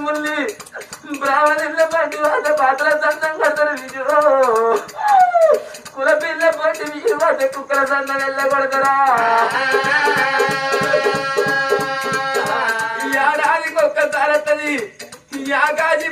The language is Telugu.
ముల్లి బ్రాహ్మణుల పండి వాళ్ళ పాత్ర సంతం కడతారు విజు కుల పిల్ల పండి విజు వాళ్ళ కుక్కల సంతం వెళ్ళగొడతారా ఈ ఏడాదికి ఒక్కసారి వస్తుంది యాగాజీ